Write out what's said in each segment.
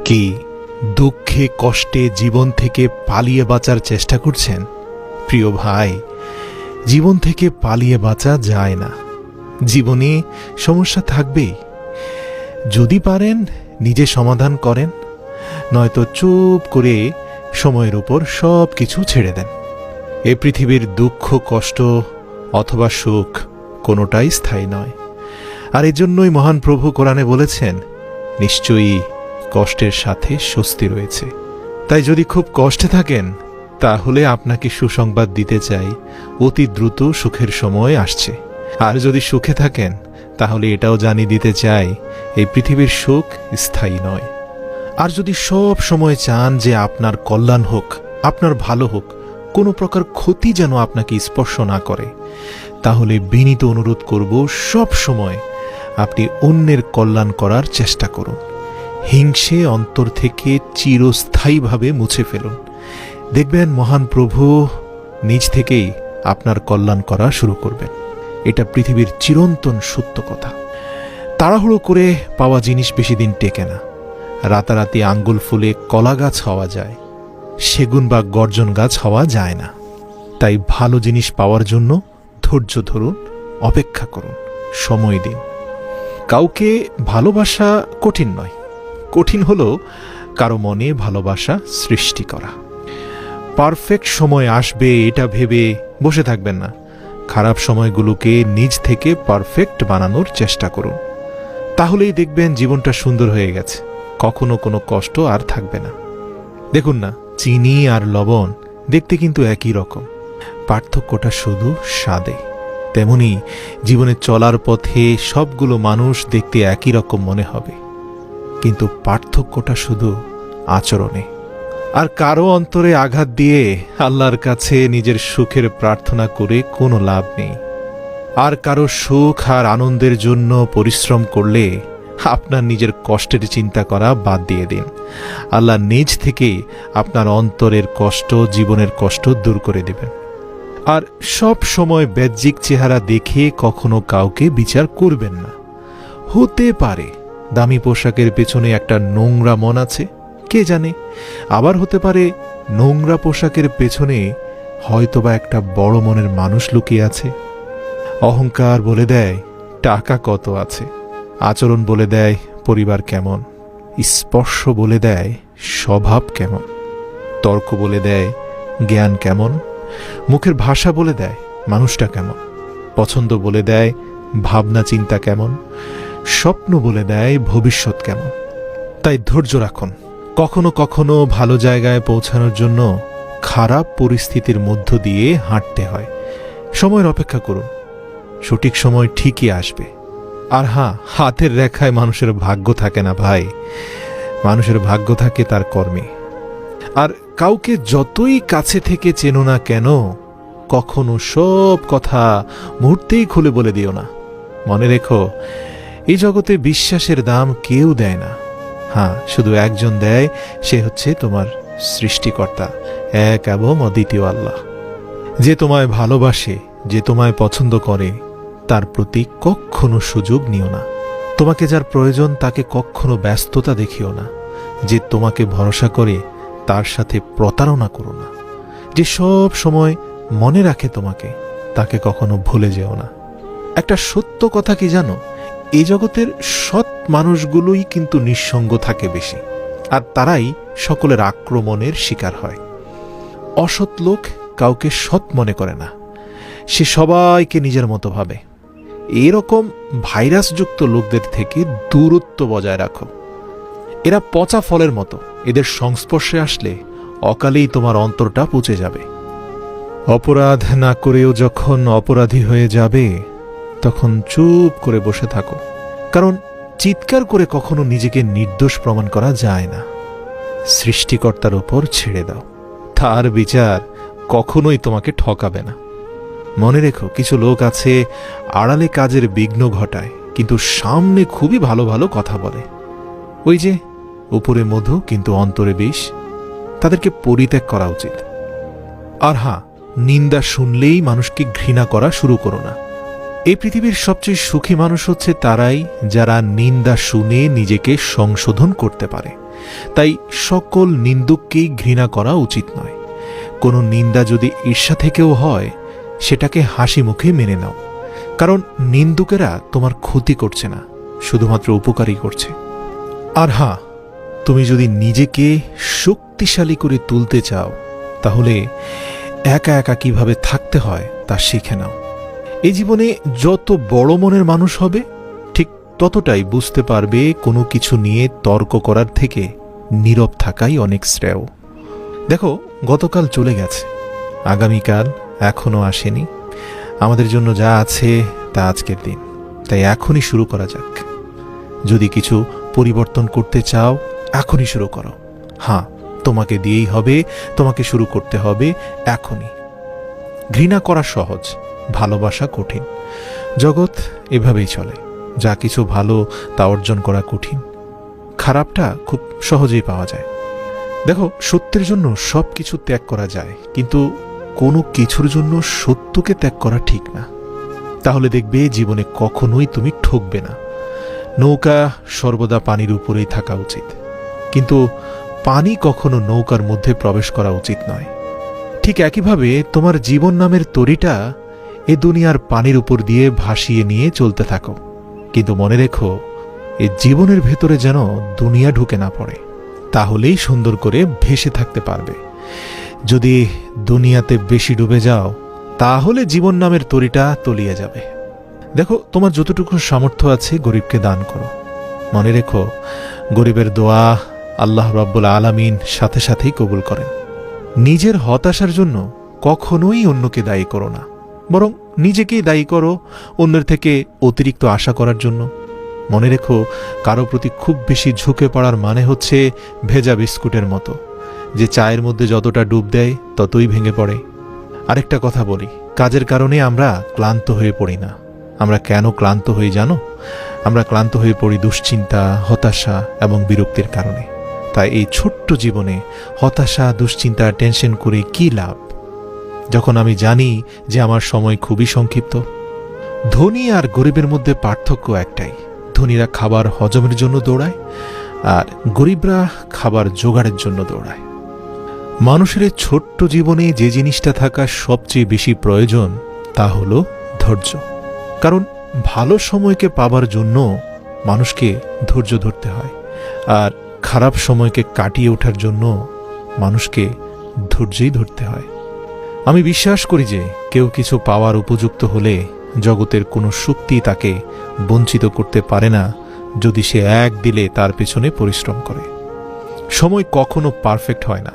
কি দুঃখে কষ্টে জীবন থেকে পালিয়ে বাঁচার চেষ্টা করছেন? প্রিয় ভাই, জীবন থেকে পালিয়ে বাঁচা যায় না। জীবনে সমস্যা থাকবেই। যদি পারেন নিজে সমাধান করেন, নয়তো চুপ করে সময়ের উপর সব কিছু ছেড়ে দেন। এ পৃথিবীর দুঃখ কষ্ট অথবা সুখ কোনোটাই স্থায়ী নয়। আর এজন্যই মহান প্রভু কোরআনে বলেছেন, নিশ্চয়ই কষ্টের সাথে স্বস্তি রয়েছে। তাই যদি খুব কষ্টে থাকেন, তাহলে আপনাকে সুসংবাদ দিতে চাই, অতি দ্রুত সুখের সময় আসছে। আর যদি সুখে থাকেন, তাহলে এটাও জানিয়ে দিতে চাই, এই পৃথিবীর সুখ স্থায়ী নয়। আর যদি সব সময় চান যে আপনার কল্যাণ হোক, আপনার ভালো হোক, কোনো প্রকার ক্ষতি যেন আপনাকে স্পর্শ না করে, তাহলে বিনীত অনুরোধ করব, সব সময় আপনি অন্যের কল্যাণ করার চেষ্টা করুন। হিংসে অন্তর থেকে চিরস্থায়ীভাবে মুছে ফেলুন। দেখবেন মহান প্রভু নিজ থেকেই আপনার কল্যাণ করা শুরু করবেন। এটা পৃথিবীর চিরন্তন সত্য কথা। তাড়াহুড়ো করে পাওয়া জিনিস বেশি দিন টেকে না। রাতারাতি আঙ্গুল ফুলে কলা গাছ হওয়া যায়, সেগুন বা গর্জন গাছ হওয়া যায় না। তাই ভালো জিনিস পাওয়ার জন্য ধৈর্য ধরুন, অপেক্ষা করুন, সময় দিন। কাউকে ভালোবাসা কঠিন নয়, কঠিন হলো কারো মনে ভালোবাসা সৃষ্টি করা। পারফেক্ট সময় আসবে এটা ভেবে বসে থাকবেন না। খারাপ সময়গুলোকে নিজ থেকে পারফেক্ট বানানোর চেষ্টা করুন। তাহলেই দেখবেন জীবনটা সুন্দর হয়ে গেছে, কখনো কোনো কষ্ট আর থাকবে না। দেখুন না, চিনি আর লবণ দেখতে কিন্তু একই রকম, পার্থক্যটা শুধু স্বাদে। তেমনি জীবনে চলার পথে সবগুলো মানুষ দেখতে একই রকম মনে হবে, কিন্তু পার্থক্যটা শুধু আচরণে। আর কারো অন্তরে আঘাত দিয়ে আল্লাহর কাছে নিজের সুখের প্রার্থনা করে কোনো লাভ নেই। আর কারো সুখ আর আনন্দের জন্য পরিশ্রম করলে আপনার নিজের কষ্টের চিন্তা করা বাদ দিয়ে দিন। আল্লাহ নিজ থেকেই আপনার অন্তরের কষ্ট, জীবনের কষ্ট দূর করে দেবেন। আর সব সময় বাহ্যিক চেহারা দেখে কখনো কাউকে বিচার করবেন না। হতে পারে দামি পোশাকের পেছনে একটা নোংরা মন আছে, কে জানে। আবার হতে পারে নোংরা পোশাকের পেছনে হয়তোবা একটা বড় মনের মানুষ লুকিয়ে আছে। অহংকার বলে দেয় টাকা কত আছে, আচরণ বলে দেয় পরিবার কেমন, স্পর্শ বলে দেয় স্বভাব কেমন, তর্ক বলে দেয় জ্ঞান কেমন, মুখের ভাষা বলে দেয় মানুষটা কেমন, পছন্দ বলে দেয় ভাবনা চিন্তা কেমন, স্বপ্ন বলে দেয় ভবিষ্যৎ কেমন। তাই ধৈর্য রাখুন। কখনো কখনো ভালো জায়গায় পৌঁছানোর জন্য খারাপ পরিস্থিতির মধ্য দিয়ে হাঁটতে হয়। সময়ের অপেক্ষা করুন, সঠিক সময় ঠিকই আসবে। আর হ্যাঁ, হাতের রেখায় মানুষের ভাগ্য থাকে না ভাই, মানুষের ভাগ্য থাকে তার কর্মে। আর কাউকে যতই কাছে থেকে চেনো না কেন, কখনো সব কথা মুহূর্তেই খুলে বলে দিও না। মনে রেখো, এই জগতে বিশ্বাসের দাম কেউ দেয় না। হ্যাঁ, শুধু একজন দেয়, সে হচ্ছে তোমার সৃষ্টিকর্তা, এক এবং অদ্বিতীয় আল্লাহ। যে তোমায় ভালোবাসে, যে তোমায় পছন্দ করে, তার প্রতি কখনো সুযোগ নিও না। তোমাকে যার প্রয়োজন তাকে কখনো ব্যস্ততা দেখিও না। যে তোমাকে ভরসা করে তার সাথে প্রতারণা করো না। যে সব সময় মনে রাখে তোমাকে, তাকে কখনো ভুলে যেও না। একটা সত্য কথা কি জানো, এই জগতের সৎ মানুষগুলোই কিন্তু নিঃসঙ্গ থাকে বেশি, আর তারাই সকলের আক্রমণের শিকার হয়। অসৎ লোক কাউকে সৎ মনে করে না, সে সবাইকে নিজের মতো ভাবে। এরকম ভাইরাসযুক্ত লোকদের থেকে দূরত্ব বজায় রাখো। এরা পচা ফলের মতো, এদের সংস্পর্শে আসলে অকালেই তোমার অন্তরটা পচে যাবে। অপরাধ না করেও যখন অপরাধী হয়ে যাবে, তখন চুপ করে বসে থাকো। কারণ চিৎকার করে কখনো নিজেকে নির্দোষ প্রমাণ করা যায় না। সৃষ্টিকর্তার উপর ছেড়ে দাও, তার বিচার কখনোই তোমাকে ঠকাবে না। মনে রেখো, কিছু লোক আছে আড়ালে কাজের বিঘ্ন ঘটায়, কিন্তু সামনে খুবই ভালো ভালো কথা বলে। ওই যে উপরে মধু কিন্তু অন্তরে বিষ, তাদেরকে পরিত্যাগ করা উচিত। আর হ্যাঁ, নিন্দা শুনলেই মানুষকে ঘৃণা করা শুরু করো না। এই পৃথিবীর সবচেয়ে সুখী মানুষ হচ্ছে তারাই যারা নিন্দা শুনে নিজেকে সংশোধন করতে পারে। তাই সকল নিন্দুককেই ঘৃণা করা উচিত নয়। কোনো নিন্দা যদি ঈর্ষা থেকেও হয়, সেটাকে হাসি মুখে মেনে নাও, কারণ নিন্দুকেরা তোমার ক্ষতি করছে না, শুধুমাত্র উপকারই করছে। আর হ্যাঁ, তুমি যদি নিজেকে শক্তিশালী করে তুলতে চাও, তাহলে একা একা কিভাবে থাকতে হয় তা শিখে নাও। এই জীবনে যত বড় মনের মানুষ হবে, ঠিক ততটাই বুঝতে পারবে কোনো কিছু নিয়ে তর্ক করার থেকে নীরব থাকাই অনেক শ্রেয়। দেখো, গতকাল চলে গেছে, আগামীকাল এখনো আসেনি। আমাদের জন্য যা আছে তা আজকের দিন, তাই এখনই শুরু করা যাক। যদি কিছু পরিবর্তন করতে চাও, এখনই শুরু করো। হ্যাঁ, তোমাকে দিয়েই হবে, তোমাকে শুরু করতে হবে এখনই। ঘৃণা করা সহজ, ভালোবাসা কঠিন। জগৎ এভাবেই চলে, যা কিছু ভালো তা অর্জন করা কঠিন, খারাপটা খুব সহজেই পাওয়া যায়। দেখো, সত্যের জন্য সব কিছু ত্যাগ করা যায়, কিন্তু কোনো কিছুর জন্য সত্যকে ত্যাগ করা ঠিক না। তাহলে দেখবে জীবনে কখনোই তুমি ঠকবে না। নৌকা সর্বদা পানির উপরেই থাকা উচিত, কিন্তু পানি কখনো নৌকার মধ্যে প্রবেশ করা উচিত নয়। ঠিক একইভাবে তোমার জীবন নামের তরিটা এ দুনিয়ার পানির উপর দিয়ে ভাসিয়ে নিয়ে চলতে থাকো, কিন্তু মনে রেখো, এ জীবনের ভেতরে যেন দুনিয়া ঢুকে না পড়ে, তাহলেই সুন্দর করে ভেসে থাকতে পারবে। যদি দুনিয়াতে বেশি ডুবে যাও, তাহলে জীবন নামের তরিটা তলিয়ে যাবে। দেখো, তোমার যতটুকু সামর্থ্য আছে গরিবকে দান করো। মনে রেখো, গরিবের দোয়া আল্লাহ রাব্বুল আলামিন সাথে সাথেই কবুল করেন। নিজের হতাশার জন্য কখনোই অন্যকে দায়ী করো না, বরং নিজেকেই দায়ী করো অন্যের থেকে অতিরিক্ত আশা করার জন্য। মনে রেখো, কারো প্রতি খুব বেশি ঝুঁকে পড়ার মানে হচ্ছে ভেজা বিস্কুটের মতো, যে চায়ের মধ্যে যতটা ডুব দেয় ততই ভেঙে পড়ে। আরেকটা কথা বলি, কাজের কারণে আমরা ক্লান্ত হয়ে পড়ি না। আমরা কেন ক্লান্ত হই জানো? আমরা ক্লান্ত হয়ে পড়ি দুশ্চিন্তা, হতাশা এবং বিরক্তির কারণে। তাই এই ছোট্ট জীবনে হতাশা, দুশ্চিন্তা, টেনশন করে কি লাভ, যখন আমি জানি যে আমার সময় খুবই সংক্ষিপ্ত। ধনী আর গরিবের মধ্যে পার্থক্য একটাই, ধনীরা খাবার হজমের জন্য দৌড়ায়, আর গরিবরা খাবার জোগাড়ের জন্য দৌড়ায়। মানুষের ছোট্ট জীবনে যে জিনিসটা থাকা সবচেয়ে বেশি প্রয়োজন তা হল ধৈর্য। কারণ ভালো সময়কে পাবার জন্য মানুষকে ধৈর্য ধরতে হয়, আর খারাপ সময়কে কাটিয়ে ওঠার জন্য মানুষকে ধৈর্যই ধরতে হয়। আমি বিশ্বাস করি যে কেউ কিছু পাওয়ার উপযুক্ত হলে জগতের কোনো শক্তি তাকে বঞ্চিত করতে পারে না, যদি সে এক দিলে তার পেছনে পরিশ্রম করে। সময় কখনো পারফেক্ট হয় না,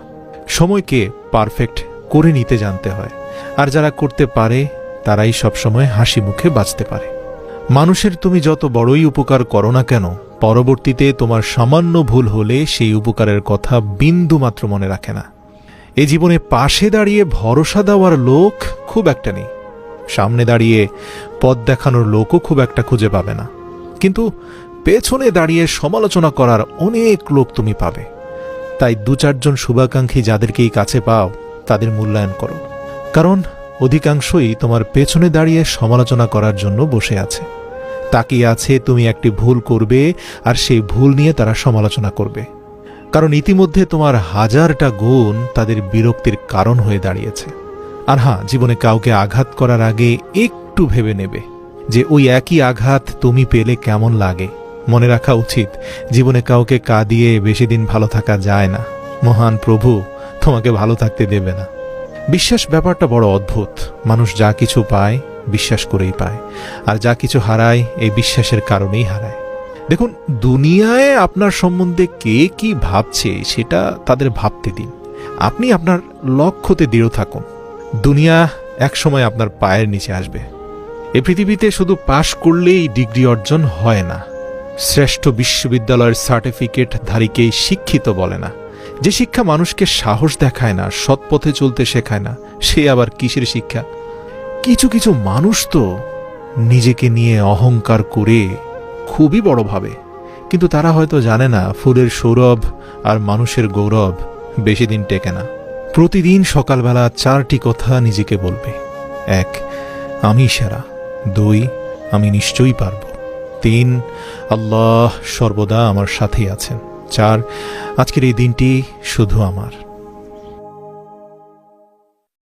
সময়কে পারফেক্ট করে নিতে জানতে হয়। আর যারা করতে পারে তারাই সবসময় হাসি মুখে বাঁচতে পারে। মানুষের তুমি যত বড়ই উপকার করো না কেন, পরবর্তীতে তোমার সামান্য ভুল হলে সেই উপকারের কথা বিন্দু মাত্র মনে রাখে না। এ জীবনে পাশে দাঁড়িয়ে ভরসা দেওয়ার লোক খুব একটা নেই, সামনে দাঁড়িয়ে পথ দেখানোর লোকও খুব একটা খুঁজে পাবে না, কিন্তু পেছনে দাঁড়িয়ে সমালোচনা করার অনেক লোক তুমি পাবে। তাই দু চারজন শুভাকাঙ্ক্ষী যাদেরকেই কাছে পাও, তাদের মূল্যায়ন করো, কারণ অধিকাংশই তোমার পেছনে দাঁড়িয়ে সমালোচনা করার জন্য বসে আছে। তাকিয়ে আছে তুমি একটি ভুল করবে, আর সেই ভুল নিয়ে তারা সমালোচনা করবে, কারণ ইতিমধ্যে তোমার হাজারটা গুণ তাদের বিরক্তির কারণ হয়ে দাঁড়িয়েছে। আর হ্যাঁ, জীবনে কাউকে আঘাত করার আগে একটু ভেবে নেবে যে ওই একই আঘাত তুমি পেলে কেমন লাগে। মনে রাখা উচিত, জীবনে কাউকে কাঁদিয়ে বেশি দিন ভালো থাকা যায় না। মহান প্রভু তোমাকে ভালো থাকতে দেবে না। বিশ্বাস ব্যাপারটা বড় অদ্ভুত। মানুষ যা কিছু পায় বিশ্বাস করেই পায়, আর যা কিছু হারায় এই বিশ্বাসের কারণেই হারায়। দেখুন, দুনিয়ায় আপনার সম্বন্ধে কে কি ভাবছে সেটা তাদের ভাবতে দিন। আপনি আপনার লক্ষ্যতে দৃঢ় থাকুন। দুনিয়া একসময় আপনার পায়ের নিচে আসবে। এ পৃথিবীতে শুধু পাশ করলেই ডিগ্রি অর্জন হয় না। শ্রেষ্ঠ বিশ্ববিদ্যালয়ের সার্টিফিকেট ধারীকেই শিক্ষিত বলে না। যে শিক্ষা মানুষকে সাহস দেখায় না, সৎ পথে চলতে শেখায় না, সে আবার কিসের শিক্ষা? কিছু কিছু মানুষ তো নিজেকে নিয়ে অহংকার করে খুবই বড় ভাবে, কিন্তু তারা হয়তো জানে না ফুলের সৌরভ আর মানুষের গৌরব বেশি দিন টেকে না। প্রতিদিন সকালবেলা 4টি কথা নিজেকে বলবে। 1, আমি সেরা। 2, আমি নিশ্চয়ই পারব। 3, আল্লাহ সর্বদা আমার সাথেই আছেন। 4 আজকের এই দিনটি শুধু আমার।